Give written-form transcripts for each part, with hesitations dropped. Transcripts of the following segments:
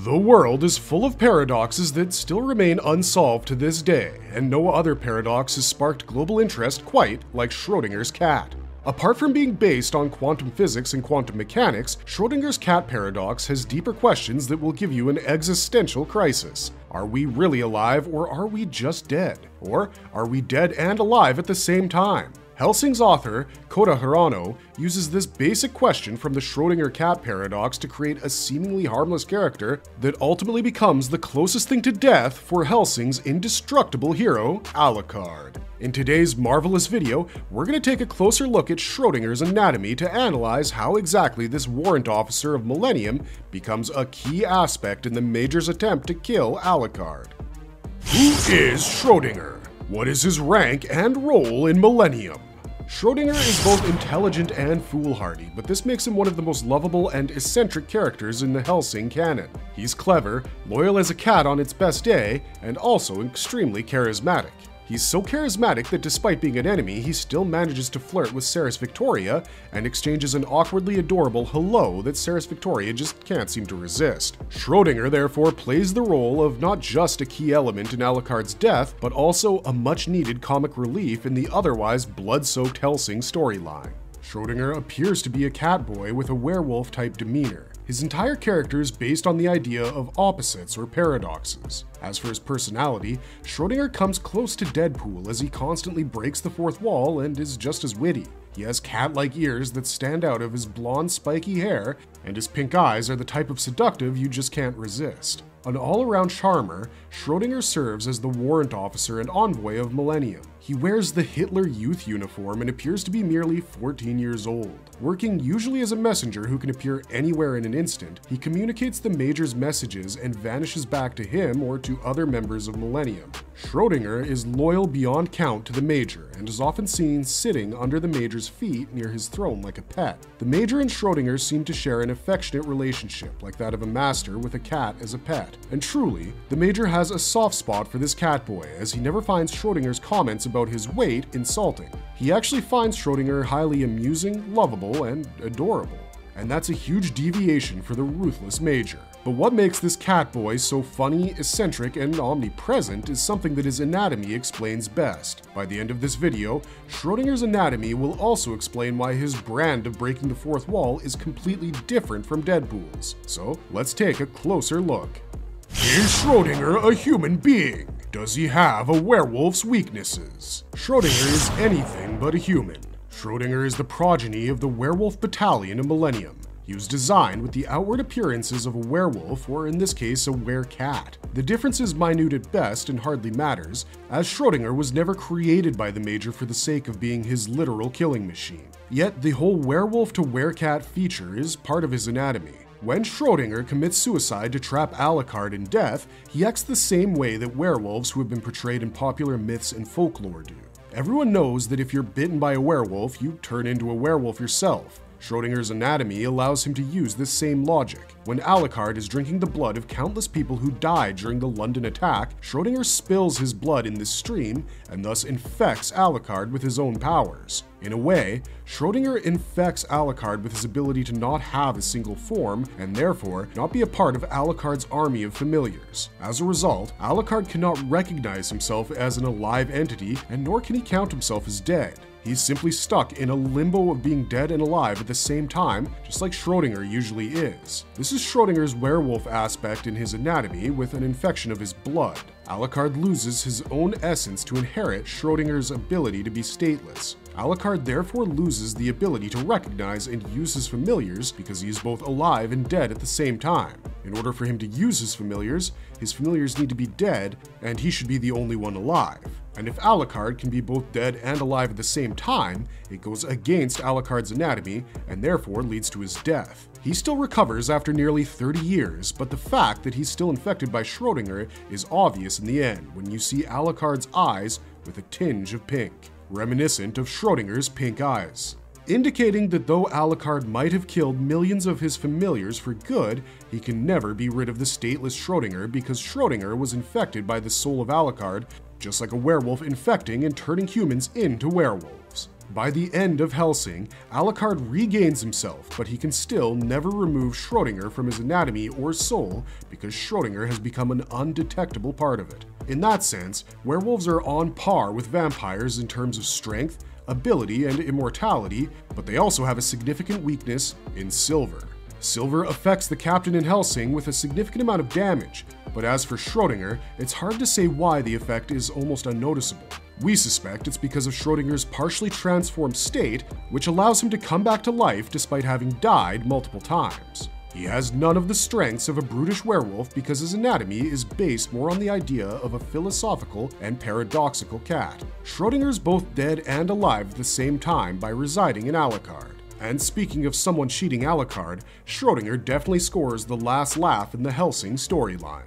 The world is full of paradoxes that still remain unsolved to this day, and no other paradox has sparked global interest quite like Schrodinger's cat. Apart from being based on quantum physics and quantum mechanics, Schrodinger's cat paradox has deeper questions that will give you an existential crisis. Are we really alive, or are we just dead? Or are we dead and alive at the same time? Hellsing's author, Kota Hirano, uses this basic question from the Schrodinger cat paradox to create a seemingly harmless character that ultimately becomes the closest thing to death for Hellsing's indestructible hero, Alucard. In today's marvelous video, we're going to take a closer look at Schrodinger's anatomy to analyze how exactly this warrant officer of Millennium becomes a key aspect in the Major's attempt to kill Alucard. Who is Schrodinger? What is his rank and role in Millennium? Schrodinger is both intelligent and foolhardy, but this makes him one of the most lovable and eccentric characters in the Hellsing canon. He's clever, loyal as a cat on its best day, and also extremely charismatic. He's so charismatic that despite being an enemy, he still manages to flirt with Ceres Victoria and exchanges an awkwardly adorable hello that Ceres Victoria just can't seem to resist. Schrodinger therefore plays the role of not just a key element in Alucard's death, but also a much-needed comic relief in the otherwise blood-soaked Hellsing storyline. Schrodinger appears to be a cat boy with a werewolf-type demeanor. His entire character is based on the idea of opposites or paradoxes. As for his personality, Schrodinger comes close to Deadpool as he constantly breaks the fourth wall and is just as witty. He has cat-like ears that stand out of his blonde spiky hair, and his pink eyes are the type of seductive you just can't resist. An all-around charmer, Schrodinger serves as the warrant officer and envoy of Millennium. He wears the Hitler Youth uniform and appears to be merely 14 years old. Working usually as a messenger who can appear anywhere in an instant, he communicates the Major's messages and vanishes back to him or to other members of Millennium. Schrodinger is loyal beyond count to the Major and is often seen sitting under the Major's feet near his throne like a pet. The Major and Schrodinger seem to share an affectionate relationship like that of a master with a cat as a pet. And truly, the Major has a soft spot for this cat boy, as he never finds Schrodinger's comments about his weight insulting. He actually finds Schrodinger highly amusing, lovable, and adorable. And that's a huge deviation for the ruthless Major. But what makes this cat boy so funny, eccentric, and omnipresent is something that his anatomy explains best. By the end of this video, Schrodinger's anatomy will also explain why his brand of breaking the fourth wall is completely different from Deadpool's. So let's take a closer look. Is Schrodinger a human being? Does he have a werewolf's weaknesses? Schrodinger is anything but a human. Schrodinger is the progeny of the werewolf battalion of Millennium. He was designed with the outward appearances of a werewolf, or in this case, a werecat. The difference is minute at best and hardly matters, as Schrodinger was never created by the Major for the sake of being his literal killing machine. Yet the whole werewolf to werecat feature is part of his anatomy. When Schrodinger commits suicide to trap Alucard in death, he acts the same way that werewolves who have been portrayed in popular myths and folklore do. Everyone knows that if you're bitten by a werewolf, you turn into a werewolf yourself. Schrodinger's anatomy allows him to use this same logic. When Alucard is drinking the blood of countless people who died during the London attack, Schrodinger spills his blood in this stream and thus infects Alucard with his own powers. In a way, Schrodinger infects Alucard with his ability to not have a single form, and therefore not be a part of Alucard's army of familiars. As a result, Alucard cannot recognize himself as an alive entity, and nor can he count himself as dead. He's simply stuck in a limbo of being dead and alive at the same time, just like Schrodinger usually is. This is Schrodinger's werewolf aspect in his anatomy with an infection of his blood. Alucard loses his own essence to inherit Schrodinger's ability to be stateless. Alucard therefore loses the ability to recognize and use his familiars because he is both alive and dead at the same time. In order for him to use his familiars need to be dead, and he should be the only one alive. And if Alucard can be both dead and alive at the same time, it goes against Alucard's anatomy and therefore leads to his death. He still recovers after nearly 30 years, but the fact that he's still infected by Schrodinger is obvious in the end when you see Alucard's eyes with a tinge of pink, reminiscent of Schrodinger's pink eyes, indicating that though Alucard might have killed millions of his familiars for good, he can never be rid of the stateless Schrodinger because Schrodinger was infected by the soul of Alucard, just like a werewolf infecting and turning humans into werewolves. By the end of Hellsing, Alucard regains himself, but he can still never remove Schrodinger from his anatomy or soul because Schrodinger has become an undetectable part of it. In that sense, werewolves are on par with vampires in terms of strength, ability, and immortality, but they also have a significant weakness in silver. Silver affects the captain in Hellsing with a significant amount of damage, but as for Schrodinger, it's hard to say why the effect is almost unnoticeable. We suspect it's because of Schrodinger's partially transformed state, which allows him to come back to life despite having died multiple times. He has none of the strengths of a brutish werewolf because his anatomy is based more on the idea of a philosophical and paradoxical cat. Schrodinger's both dead and alive at the same time by residing in Alucard. And speaking of someone cheating Alucard, Schrodinger definitely scores the last laugh in the Hellsing storyline.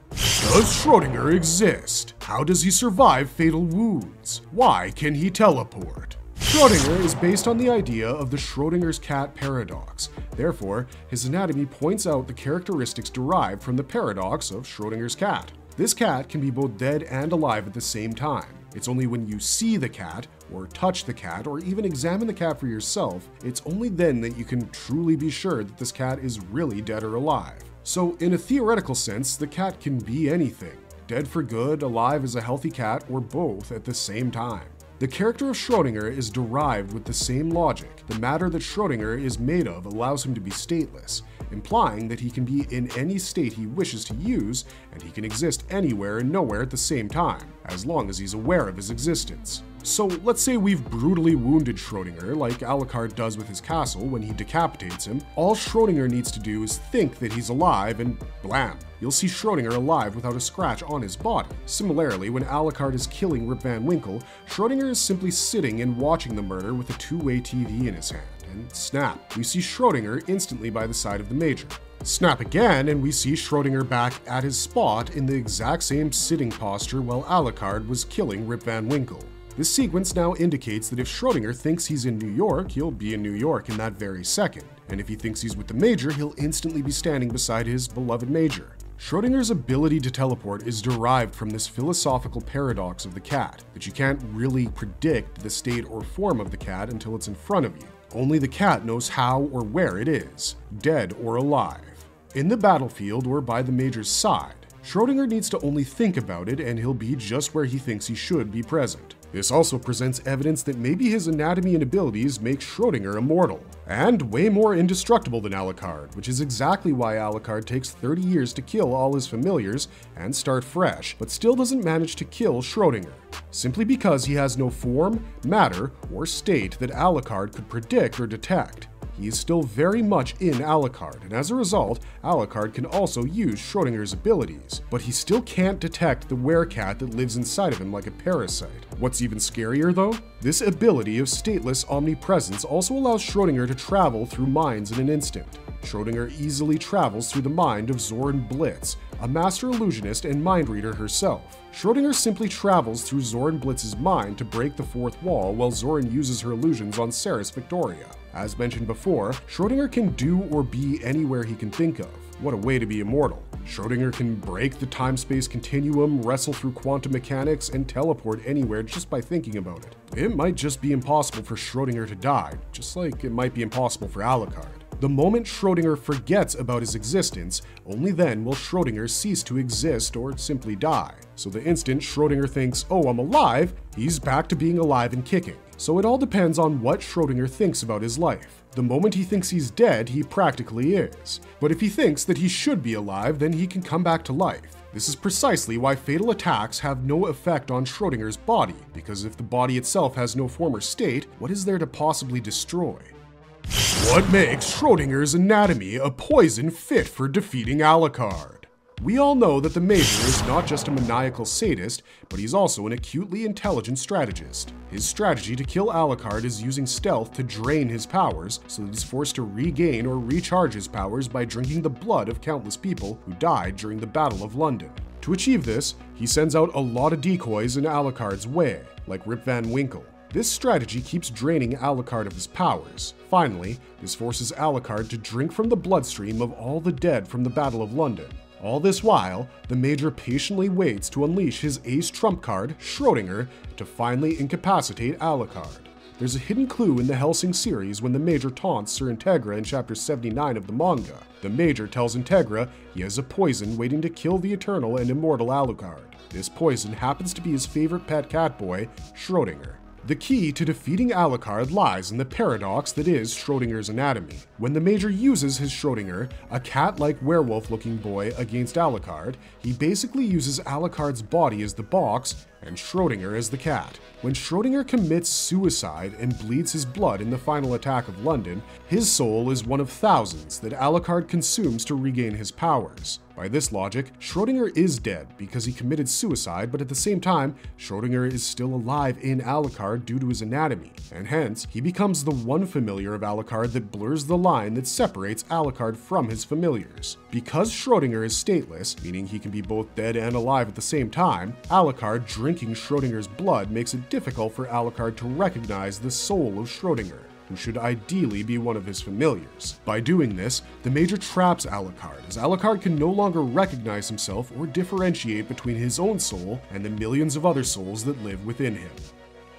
Does Schrodinger exist? How does he survive fatal wounds? Why can he teleport? Schrodinger is based on the idea of the Schrodinger's cat paradox. Therefore, his anatomy points out the characteristics derived from the paradox of Schrodinger's cat. This cat can be both dead and alive at the same time. It's only when you see the cat, or touch the cat, or even examine the cat for yourself, it's only then that you can truly be sure that this cat is really dead or alive. So, in a theoretical sense, the cat can be anything. Dead for good, alive as a healthy cat, or both at the same time. The character of Schrodinger is derived with the same logic. The matter that Schrodinger is made of allows him to be stateless, implying that he can be in any state he wishes to use, and he can exist anywhere and nowhere at the same time, as long as he's aware of his existence. So let's say we've brutally wounded Schrodinger, like Alucard does with his castle when he decapitates him. All Schrodinger needs to do is think that he's alive and blam, you'll see Schrodinger alive without a scratch on his body. Similarly, when Alucard is killing Rip Van Winkle, Schrodinger is simply sitting and watching the murder with a two-way TV in his hand, and snap, we see Schrodinger instantly by the side of the Major. Snap again, and we see Schrodinger back at his spot in the exact same sitting posture while Alucard was killing Rip Van Winkle. This sequence now indicates that if Schrodinger thinks he's in New York, he'll be in New York in that very second. And if he thinks he's with the Major, he'll instantly be standing beside his beloved Major. Schrodinger's ability to teleport is derived from this philosophical paradox of the cat, that you can't really predict the state or form of the cat until it's in front of you. Only the cat knows how or where it is, dead or alive. In the battlefield or by the Major's side, Schrodinger needs to only think about it and he'll be just where he thinks he should be present. This also presents evidence that maybe his anatomy and abilities make Schrodinger immortal, and way more indestructible than Alucard, which is exactly why Alucard takes 30 years to kill all his familiars and start fresh, but still doesn't manage to kill Schrodinger, simply because he has no form, matter, or state that Alucard could predict or detect. He is still very much in Alucard, and as a result, Alucard can also use Schrodinger's abilities, but he still can't detect the werecat that lives inside of him like a parasite. What's even scarier though? This ability of stateless omnipresence also allows Schrodinger to travel through minds in an instant. Schrodinger easily travels through the mind of Zoran Blitz, a master illusionist and mind reader herself. Schrodinger simply travels through Zoran Blitz's mind to break the fourth wall while Zoran uses her illusions on Ceres Victoria. As mentioned before, Schrodinger can do or be anywhere he can think of. What a way to be immortal. Schrodinger can break the time-space continuum, wrestle through quantum mechanics, and teleport anywhere just by thinking about it. It might just be impossible for Schrodinger to die, just like it might be impossible for Alucard. The moment Schrodinger forgets about his existence, only then will Schrodinger cease to exist or simply die. So the instant Schrodinger thinks, oh, I'm alive, he's back to being alive and kicking. So it all depends on what Schrodinger thinks about his life. The moment he thinks he's dead, he practically is. But if he thinks that he should be alive, then he can come back to life. This is precisely why fatal attacks have no effect on Schrodinger's body, because if the body itself has no form or state, what is there to possibly destroy? What makes Schrodinger's anatomy a poison fit for defeating Alucard? We all know that the Major is not just a maniacal sadist, but he's also an acutely intelligent strategist. His strategy to kill Alucard is using stealth to drain his powers, so that he's forced to regain or recharge his powers by drinking the blood of countless people who died during the Battle of London. To achieve this, he sends out a lot of decoys in Alucard's way, like Rip Van Winkle. This strategy keeps draining Alucard of his powers. Finally, this forces Alucard to drink from the bloodstream of all the dead from the Battle of London. All this while, the Major patiently waits to unleash his ace trump card, Schrodinger, to finally incapacitate Alucard. There's a hidden clue in the Hellsing series when the Major taunts Sir Integra in chapter 79 of the manga. The Major tells Integra he has a poison waiting to kill the eternal and immortal Alucard. This poison happens to be his favorite pet cat boy, Schrodinger. The key to defeating Alucard lies in the paradox that is Schrodinger's anatomy. When the Major uses his Schrodinger, a cat-like werewolf-looking boy, against Alucard, he basically uses Alucard's body as the box and Schrodinger as the cat. When Schrodinger commits suicide and bleeds his blood in the final attack of London, his soul is one of thousands that Alucard consumes to regain his powers. By this logic, Schrodinger is dead because he committed suicide, but at the same time, Schrodinger is still alive in Alucard due to his anatomy, and hence, he becomes the one familiar of Alucard that blurs the line that separates Alucard from his familiars. Because Schrodinger is stateless, meaning he can be both dead and alive at the same time, Alucard drinking Schrodinger's blood makes it difficult for Alucard to recognize the soul of Schrodinger, who should ideally be one of his familiars. By doing this, the Major traps Alucard, as Alucard can no longer recognize himself or differentiate between his own soul and the millions of other souls that live within him.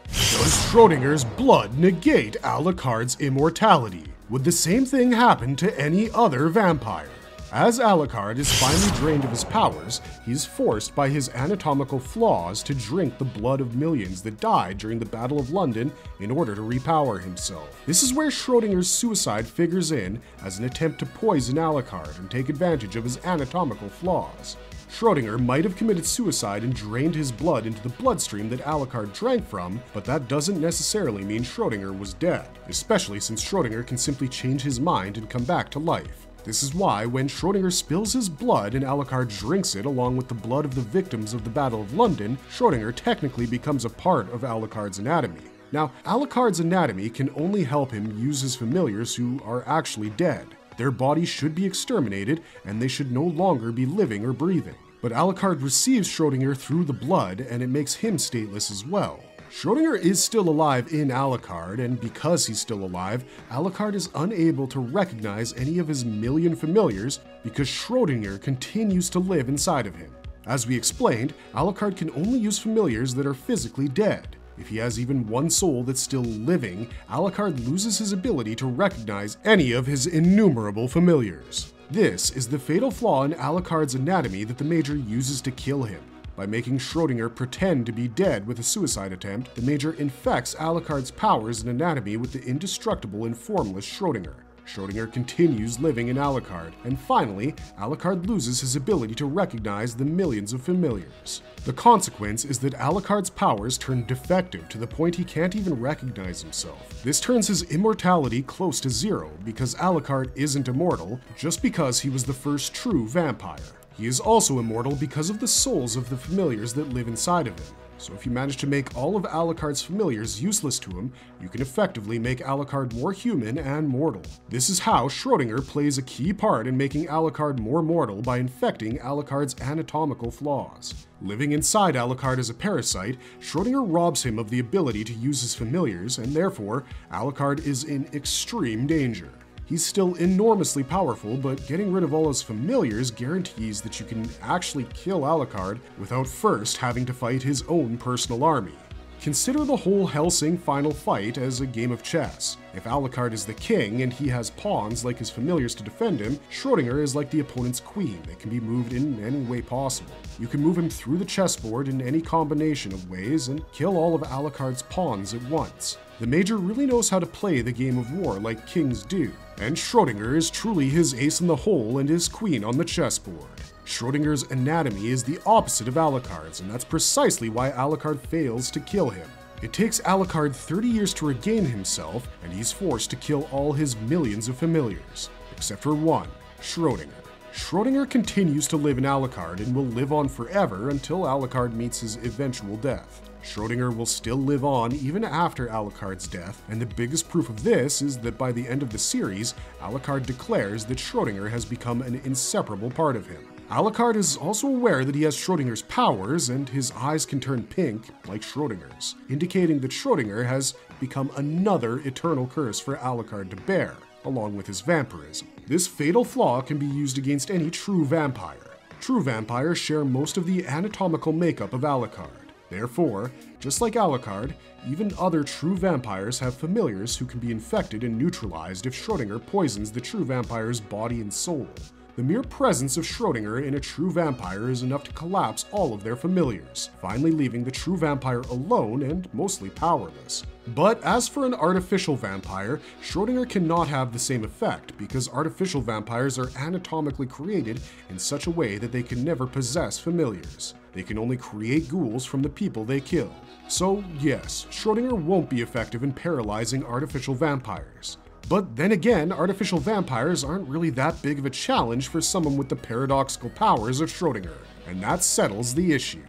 Does Schrodinger's blood negate Alucard's immortality? Would the same thing happen to any other vampire? As Alucard is finally drained of his powers, he is forced by his anatomical flaws to drink the blood of millions that died during the Battle of London in order to repower himself. This is where Schrodinger's suicide figures in as an attempt to poison Alucard and take advantage of his anatomical flaws. Schrodinger might have committed suicide and drained his blood into the bloodstream that Alucard drank from, but that doesn't necessarily mean Schrodinger was dead, especially since Schrodinger can simply change his mind and come back to life. This is why when Schrodinger spills his blood and Alucard drinks it along with the blood of the victims of the Battle of London, Schrodinger technically becomes a part of Alucard's anatomy. Now, Alucard's anatomy can only help him use his familiars who are actually dead. Their bodies should be exterminated and they should no longer be living or breathing. But Alucard receives Schrodinger through the blood and it makes him stateless as well. Schrodinger is still alive in Alucard, and because he's still alive, Alucard is unable to recognize any of his million familiars because Schrodinger continues to live inside of him. As we explained, Alucard can only use familiars that are physically dead. If he has even one soul that's still living, Alucard loses his ability to recognize any of his innumerable familiars. This is the fatal flaw in Alucard's anatomy that the Major uses to kill him. By making Schrodinger pretend to be dead with a suicide attempt, the Major infects Alucard's powers and anatomy with the indestructible and formless Schrodinger. Schrodinger continues living in Alucard, and finally, Alucard loses his ability to recognize the millions of familiars. The consequence is that Alucard's powers turn defective to the point he can't even recognize himself. This turns his immortality close to zero, because Alucard isn't immortal just because he was the first true vampire. He is also immortal because of the souls of the familiars that live inside of him. So if you manage to make all of Alucard's familiars useless to him, you can effectively make Alucard more human and mortal. This is how Schrodinger plays a key part in making Alucard more mortal by infecting Alucard's anatomical flaws. Living inside Alucard as a parasite, Schrodinger robs him of the ability to use his familiars, and therefore, Alucard is in extreme danger. He's still enormously powerful, but getting rid of all his familiars guarantees that you can actually kill Alucard without first having to fight his own personal army. Consider the whole Hellsing final fight as a game of chess. If Alucard is the king and he has pawns like his familiars to defend him, Schrodinger is like the opponent's queen that can be moved in any way possible. You can move him through the chessboard in any combination of ways and kill all of Alucard's pawns at once. The Major really knows how to play the game of war like kings do, and Schrodinger is truly his ace in the hole and his queen on the chessboard. Schrodinger's anatomy is the opposite of Alucard's, and that's precisely why Alucard fails to kill him. It takes Alucard 30 years to regain himself, and he's forced to kill all his millions of familiars, except for one, Schrodinger. Schrodinger continues to live in Alucard and will live on forever until Alucard meets his eventual death. Schrodinger will still live on even after Alucard's death, and the biggest proof of this is that by the end of the series, Alucard declares that Schrodinger has become an inseparable part of him. Alucard is also aware that he has Schrodinger's powers, and his eyes can turn pink, like Schrodinger's, indicating that Schrodinger has become another eternal curse for Alucard to bear, along with his vampirism. This fatal flaw can be used against any true vampire. True vampires share most of the anatomical makeup of Alucard. Therefore, just like Alucard, even other true vampires have familiars who can be infected and neutralized if Schrodinger poisons the true vampire's body and soul. The mere presence of Schrodinger in a true vampire is enough to collapse all of their familiars, finally leaving the true vampire alone and mostly powerless. But as for an artificial vampire, Schrodinger cannot have the same effect because artificial vampires are anatomically created in such a way that they can never possess familiars. They can only create ghouls from the people they kill. So yes, Schrodinger won't be effective in paralyzing artificial vampires. But then again, artificial vampires aren't really that big of a challenge for someone with the paradoxical powers of Schrodinger, and that settles the issue.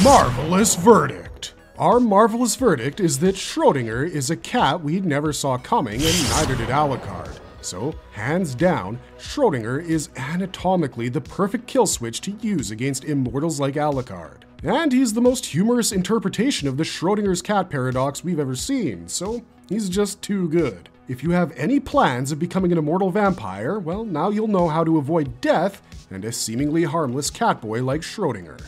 Marvelous verdict! Our marvelous verdict is that Schrodinger is a cat we never saw coming, and neither did Alucard. So, hands down, Schrodinger is anatomically the perfect kill switch to use against immortals like Alucard. And he's the most humorous interpretation of the Schrodinger's cat paradox we've ever seen, so he's just too good. If you have any plans of becoming an immortal vampire, well, now you'll know how to avoid death and a seemingly harmless catboy like Schrodinger.